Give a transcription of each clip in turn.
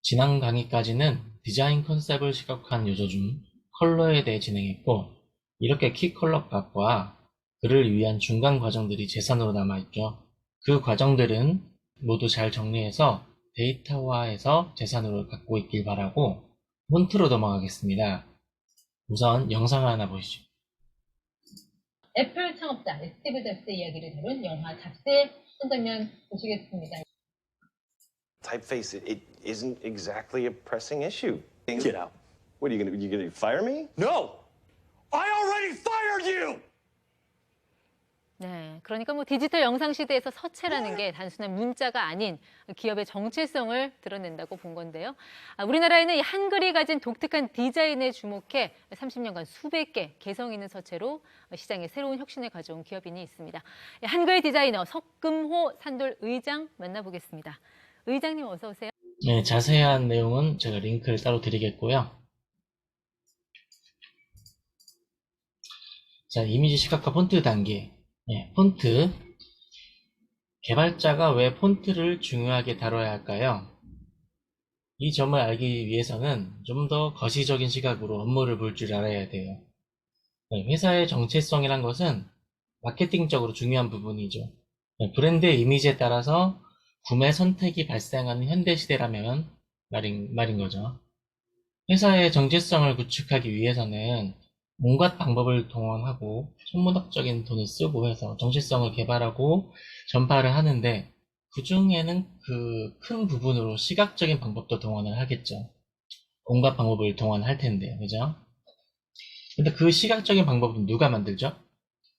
지난 강의까지는 디자인 컨셉을 시각화한 요소 중 컬러에 대해 진행했고, 이렇게 키 컬러 값과 그를 위한 중간 과정들이 재산으로 남아있죠. 그 과정들은 모두 잘 정리해서 데이터화해서 재산으로 갖고 있길 바라고 폰트로 넘어가겠습니다. 우선 영상을 하나 보시죠. 애플 창업자 스티브 잡스의 이야기를 다룬 영화 잡스의 한 장면 보시겠습니다. Typeface, it isn't exactly a pressing issue. Get out. What are you gonna fire me? No! I already fired you! 네, 그러니까 뭐 디지털 영상 시대에서 서체라는 게 단순한 문자가 아닌 기업의 정체성을 드러낸다고 본 건데요. 우리나라에는 이 한글이 가진 독특한 디자인에 주목해 30년간 수백 개 개성 있는 서체로 시장에 새로운 혁신을 가져온 기업인이 있습니다. 한글 디자이너 석금호 산돌 의장 만나보겠습니다. 의장님 어서 오세요. 네, 자세한 내용은 제가 링크를 따로 드리겠고요. 자, 이미지 시각화 폰트 단계. 네, 폰트. 개발자가 왜 폰트를 중요하게 다뤄야 할까요? 이 점을 알기 위해서는 좀 더 거시적인 시각으로 업무를 볼 줄 알아야 돼요. 네, 회사의 정체성이란 것은 마케팅적으로 중요한 부분이죠. 네, 브랜드의 이미지에 따라서 구매 선택이 발생하는 현대시대라면 말인 거죠. 회사의 정체성을 구축하기 위해서는 온갖 방법을 동원하고 천문학적인 돈을 쓰고 해서 정체성을 개발하고 전파를 하는데, 그 중에는 그 큰 부분으로 시각적인 방법도 동원을 하겠죠. 온갖 방법을 동원할 텐데요. 그죠? 근데 그 시각적인 방법은 누가 만들죠?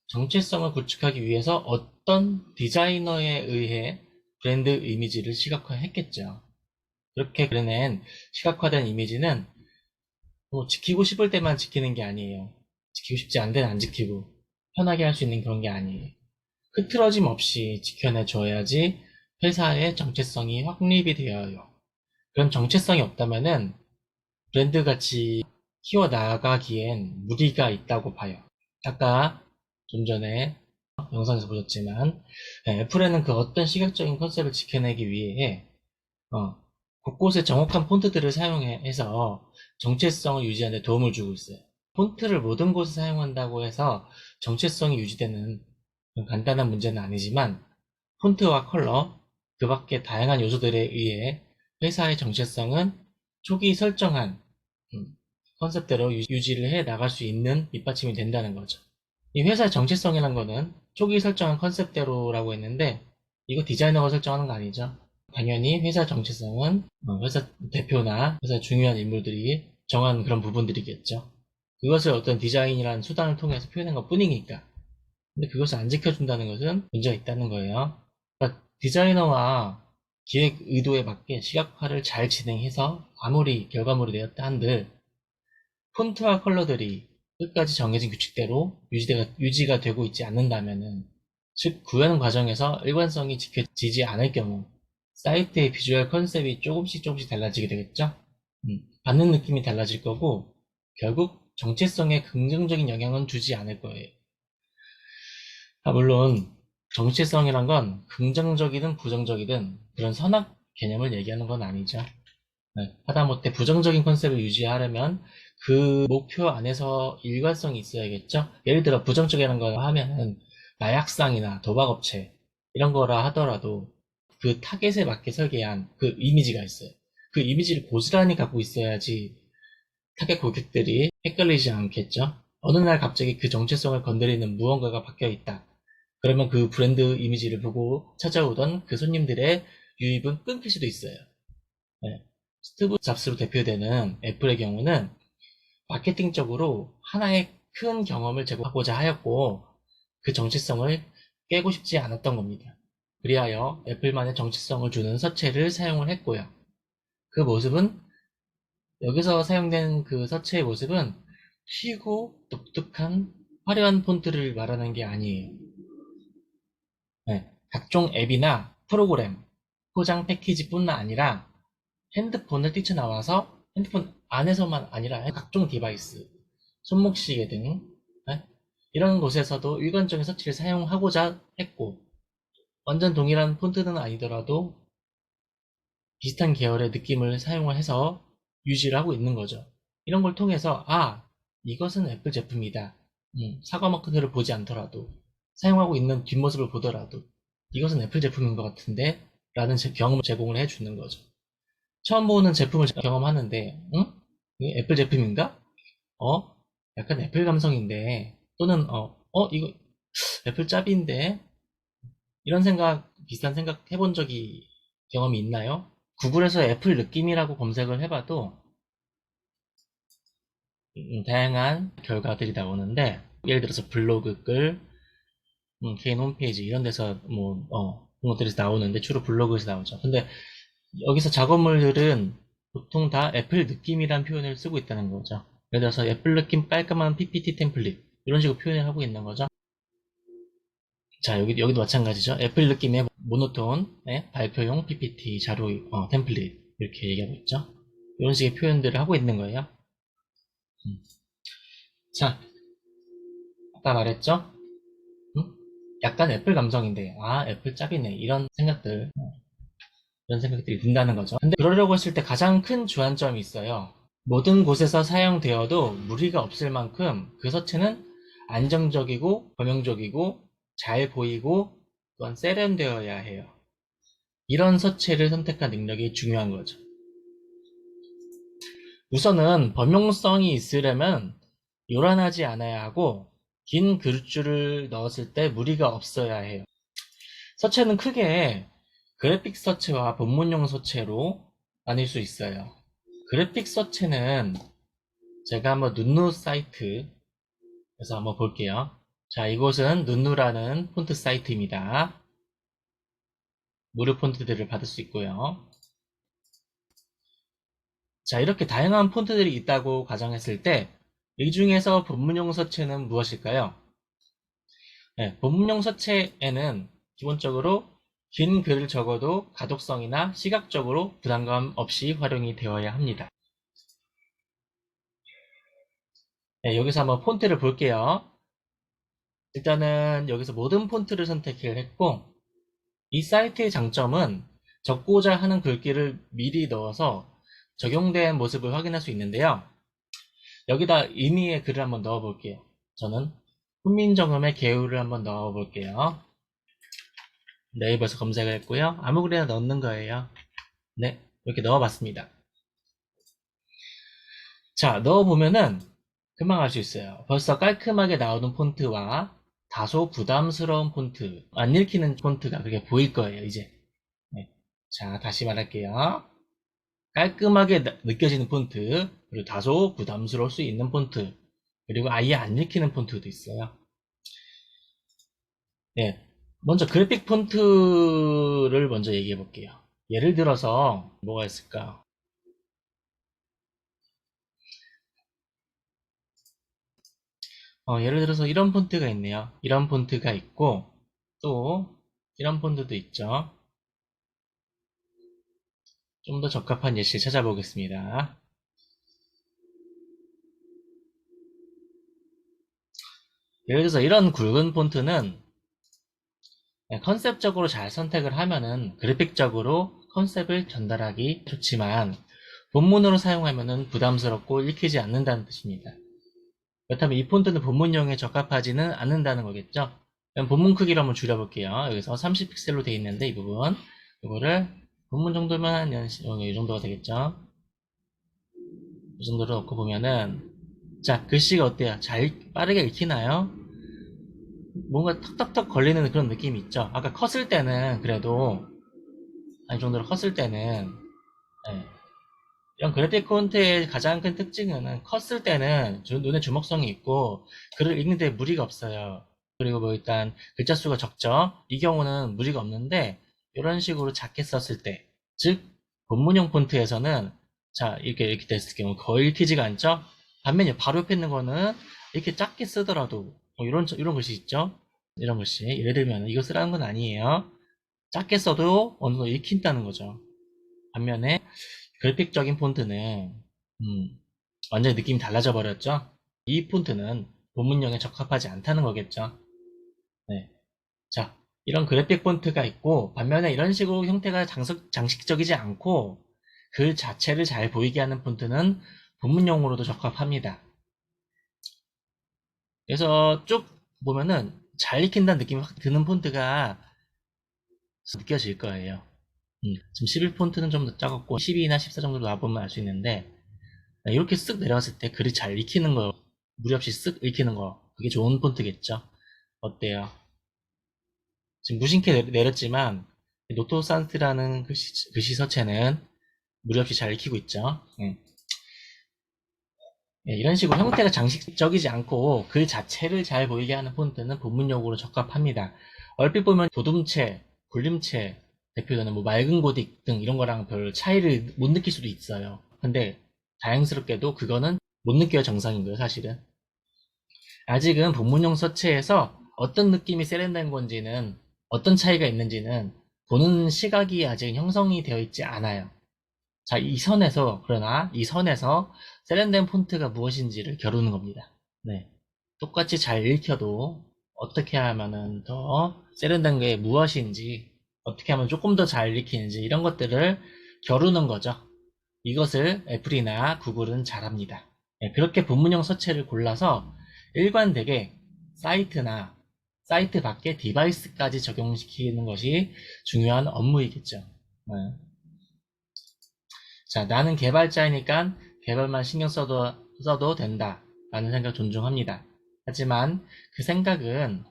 정체성을 구축하기 위해서 어떤 디자이너에 의해 브랜드 이미지를 시각화했겠죠. 그렇게 그려낸 시각화된 이미지는 뭐 지키고 싶을 때만 지키는 게 아니에요. 지키고 싶지 않을 때는 안 지키고 편하게 할 수 있는 그런 게 아니에요. 흐트러짐 없이 지켜내줘야지 회사의 정체성이 확립이 되어요. 그런 정체성이 없다면은 브랜드 가치 키워나가기엔 무리가 있다고 봐요. 아까 좀 전에 영상에서 보셨지만 애플에는 그 어떤 시각적인 컨셉을 지켜내기 위해 곳곳에 정확한 폰트들을 사용해서 정체성을 유지하는 데 도움을 주고 있어요. 폰트를 모든 곳에 사용한다고 해서 정체성이 유지되는 간단한 문제는 아니지만, 폰트와 컬러, 그 밖의 다양한 요소들에 의해 회사의 정체성은 초기 설정한 컨셉대로 유지를 해 나갈 수 있는 밑받침이 된다는 거죠. 이 회사의 정체성이란 거는 초기 설정한 컨셉대로라고 했는데, 이거 디자이너가 설정하는 거 아니죠. 당연히 회사 정체성은 회사 대표나 회사 중요한 인물들이 정한 그런 부분들이겠죠. 그것을 어떤 디자인이라는 수단을 통해서 표현한 것 뿐이니까. 근데 그것을 안 지켜준다는 것은 문제가 있다는 거예요. 그러니까 디자이너와 기획 의도에 맞게 시각화를 잘 진행해서 아무리 결과물이 되었다 한들 폰트와 컬러들이 끝까지 정해진 규칙대로 유지가 되고 있지 않는다면은, 즉 구현 과정에서 일관성이 지켜지지 않을 경우 사이트의 비주얼 컨셉이 조금씩 달라지게 되겠죠. 받는 느낌이 달라질 거고 결국 정체성에 긍정적인 영향은 주지 않을 거예요. 물론 정체성이란 건 긍정적이든 부정적이든 그런 선악 개념을 얘기하는 건 아니죠. 하다못해 부정적인 컨셉을 유지하려면 그 목표 안에서 일관성이 있어야겠죠. 예를 들어 부정적이라는 걸 하면은 마약상이나 도박업체 이런 거라 하더라도 그 타겟에 맞게 설계한 그 이미지가 있어요. 그 이미지를 고스란히 갖고 있어야지 타겟 고객들이 헷갈리지 않겠죠. 어느 날 갑자기 그 정체성을 건드리는 무언가가 박혀 있다. 그러면 그 브랜드 이미지를 보고 찾아오던 그 손님들의 유입은 끊길 수도 있어요. 스티브 잡스로 대표되는 애플의 경우는 마케팅적으로 하나의 큰 경험을 제공하고자 하였고, 그 정체성을 깨고 싶지 않았던 겁니다. 그리하여 애플만의 정체성을 주는 서체를 사용을 했고요. 그 모습은, 여기서 사용된 그 서체의 모습은 튀고 독특한 화려한 폰트를 말하는 게 아니에요. 각종 앱이나 프로그램, 포장 패키지뿐만 아니라 핸드폰을 뛰쳐나와서 핸드폰 안에서만 아니라 각종 디바이스, 손목시계 등 이런 곳에서도 일관적인 서치를 사용하고자 했고, 완전 동일한 폰트는 아니더라도 비슷한 계열의 느낌을 사용을 해서 유지를 하고 있는 거죠. 이런 걸 통해서 이것은 애플 제품이다. 사과 마크를 보지 않더라도 사용하고 있는 뒷모습을 보더라도 이것은 애플 제품인 것 같은데 라는 경험을 제공을 해주는 거죠. 처음 보는 제품을 경험하는데 이게 애플 제품인가? 약간 애플 감성인데 또는 이거 애플 짭인데 이런 비슷한 생각 해본 경험이 있나요? 구글에서 애플 느낌이라고 검색을 해봐도 다양한 결과들이 나오는데 예를 들어서 블로그 글, 개인 홈페이지 이런 데서 그런 것들이 나오는데 주로 블로그에서 나오죠. 근데 여기서 작업물들은 보통 다 애플 느낌이란 표현을 쓰고 있다는 거죠. 예를 들어서 애플 느낌 깔끔한 PPT 템플릿 이런 식으로 표현을 하고 있는 거죠. 자, 여기도 마찬가지죠. 애플 느낌의 모노톤의 발표용 PPT 자료 템플릿 이렇게 얘기하고 있죠. 이런 식의 표현들을 하고 있는 거예요. 자, 아까 말했죠? 약간 애플 감성인데 애플 짭이네 이런 생각들이 든다는 거죠. 근데 그러려고 했을 때 가장 큰 주안점이 있어요. 모든 곳에서 사용되어도 무리가 없을 만큼 그 서체는 안정적이고 범용적이고 잘 보이고 또한 세련되어야 해요. 이런 서체를 선택한 능력이 중요한 거죠. 우선은 범용성이 있으려면 요란하지 않아야 하고 긴 글줄을 넣었을 때 무리가 없어야 해요. 서체는 크게 그래픽 서체와 본문용 서체로 나뉠 수 있어요. 그래픽 서체는 제가 한번 눈누 사이트에서 한번 볼게요. 자, 이곳은 눈누라는 폰트 사이트입니다. 무료 폰트들을 받을 수 있고요. 자, 이렇게 다양한 폰트들이 있다고 가정했을 때 이 중에서 본문용 서체는 무엇일까요? 네, 본문용 서체에는 기본적으로 긴 글을 적어도 가독성이나 시각적으로 부담감 없이 활용이 되어야 합니다. 네, 여기서 한번 폰트를 볼게요. 일단은 여기서 모든 폰트를 선택을 했고 이 사이트의 장점은 적고자 하는 글귀를 미리 넣어서 적용된 모습을 확인할 수 있는데요. 여기다 의미의 글을 한번 넣어 볼게요. 저는 훈민정음의 개요를 한번 넣어 볼게요. 네이버에서 검색을 했고요. 아무 글이나 넣는 거예요. 네, 이렇게 넣어 봤습니다. 자, 넣어 보면은 금방 알 수 있어요. 벌써 깔끔하게 나오는 폰트와 다소 부담스러운 폰트, 안 읽히는 폰트가 그게 보일 거예요, 이제. 네. 자, 다시 말할게요. 깔끔하게 느껴지는 폰트, 그리고 다소 부담스러울 수 있는 폰트, 그리고 아예 안 읽히는 폰트도 있어요. 네. 먼저 그래픽 폰트를 먼저 얘기해 볼게요. 예를 들어서 뭐가 있을까? 예를 들어서 이런 폰트가 있네요. 이런 폰트가 있고 또 이런 폰트도 있죠. 좀 더 적합한 예시를 찾아보겠습니다. 예를 들어서 이런 굵은 폰트는 컨셉적으로 잘 선택을 하면은 그래픽적으로 컨셉을 전달하기 좋지만 본문으로 사용하면은 부담스럽고 읽히지 않는다는 뜻입니다. 그렇다면 이 폰트는 본문용에 적합하지는 않는다는 거겠죠? 그럼 본문 크기를 한번 줄여볼게요. 여기서 30픽셀로 되어 있는데 이 부분 이거를 본문 정도면 한 이 정도가 되겠죠? 이 정도로 넣고 보면은 자, 글씨가 어때요? 빠르게 읽히나요? 뭔가 턱턱턱 걸리는 그런 느낌이 있죠? 아까 컸을 때는 그래도 이 정도로 컸을 때는 네. 이런 그래픽 폰트의 가장 큰 특징은 컸을 때는 눈에 주목성이 있고 글을 읽는데 무리가 없어요. 그리고 뭐 일단 글자 수가 적죠. 이 경우는 무리가 없는데 이런 식으로 작게 썼을 때, 즉 본문용 폰트에서는 자 이렇게 됐을 경우 거의 읽히지가 않죠. 반면에 바로 옆에 있는 거는 이렇게 작게 쓰더라도 이런 글씨 있죠. 이런 글씨 예를 들면 이거 쓰라는 건 아니에요. 작게 써도 어느 정도 읽힌다는 거죠. 반면에 그래픽적인 폰트는 완전히 느낌이 달라져 버렸죠. 이 폰트는 본문용에 적합하지 않다는 거겠죠. 네. 자, 이런 그래픽 폰트가 있고, 반면에 이런 식으로 형태가 장식적이지 않고 글 자체를 잘 보이게 하는 폰트는 본문용으로도 적합합니다. 그래서 쭉 보면은 잘 익힌다는 느낌이 확 드는 폰트가 느껴질 거예요. 지금 11 폰트는 좀 더 작았고 12나 14 정도 놔보면 알 수 있는데, 이렇게 쓱 내려갔을 때 글이 잘 익히는 거, 무리 없이 쓱 읽히는 거, 그게 좋은 폰트겠죠? 어때요? 지금 무심케 내렸지만 노토산트라는 글씨 서체는 무리 없이 잘 익히고 있죠. 이런 식으로 형태가 장식적이지 않고 글 자체를 잘 보이게 하는 폰트는 본문용으로 적합합니다. 얼핏 보면 도둠체, 굴림체 대표되는 뭐 맑은 고딕 등 이런 거랑 별 차이를 못 느낄 수도 있어요. 근데 다행스럽게도 그거는 못 느껴야 정상인 거예요, 사실은. 아직은 본문용 서체에서 어떤 느낌이 세련된 건지는, 어떤 차이가 있는지는 보는 시각이 아직 형성이 되어 있지 않아요. 자, 그러나 이 선에서 세련된 폰트가 무엇인지를 겨루는 겁니다. 네. 똑같이 잘 읽혀도 어떻게 하면은 더 세련된 게 무엇인지, 어떻게 하면 조금 더 잘 읽히는지, 이런 것들을 겨루는 거죠. 이것을 애플이나 구글은 잘합니다. 네, 그렇게 본문용 서체를 골라서 일관되게 사이트나 사이트 밖의 디바이스까지 적용시키는 것이 중요한 업무이겠죠. 네. 자, 나는 개발자이니까 개발만 신경 써도 된다 라는 생각 존중합니다. 하지만 그 생각은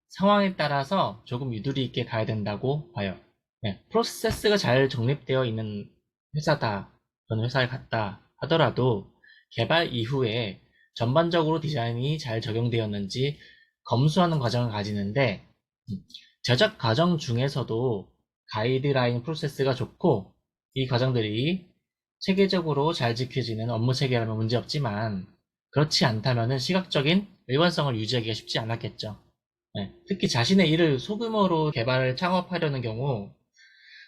상황에 따라서 조금 유두리 있게 가야 된다고 봐요. 네, 프로세스가 잘 정립되어 있는 회사다, 그런 회사에 갔다 하더라도 개발 이후에 전반적으로 디자인이 잘 적용되었는지 검수하는 과정을 가지는데, 제작 과정 중에서도 가이드라인 프로세스가 좋고 이 과정들이 체계적으로 잘 지켜지는 업무 체계라면 문제없지만, 그렇지 않다면 시각적인 일관성을 유지하기가 쉽지 않았겠죠. 네, 특히 자신의 일을 소규모로 개발을 창업하려는 경우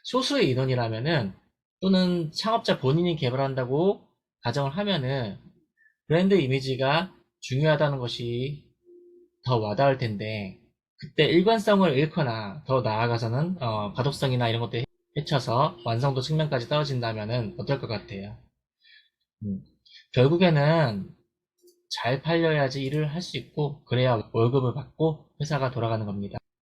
소수의 인원이라면은, 또는 창업자 본인이 개발한다고 가정을 하면은 브랜드 이미지가 중요하다는 것이 더 와닿을 텐데, 그때 일관성을 잃거나 더 나아가서는 가독성이나 이런 것들이 해쳐서 완성도 측면까지 떨어진다면은 어떨 것 같아요? 결국에는 잘 팔려야지 일을 할 수 있고, 그래야 월급을 받고 회사가 돌아가는 겁니다.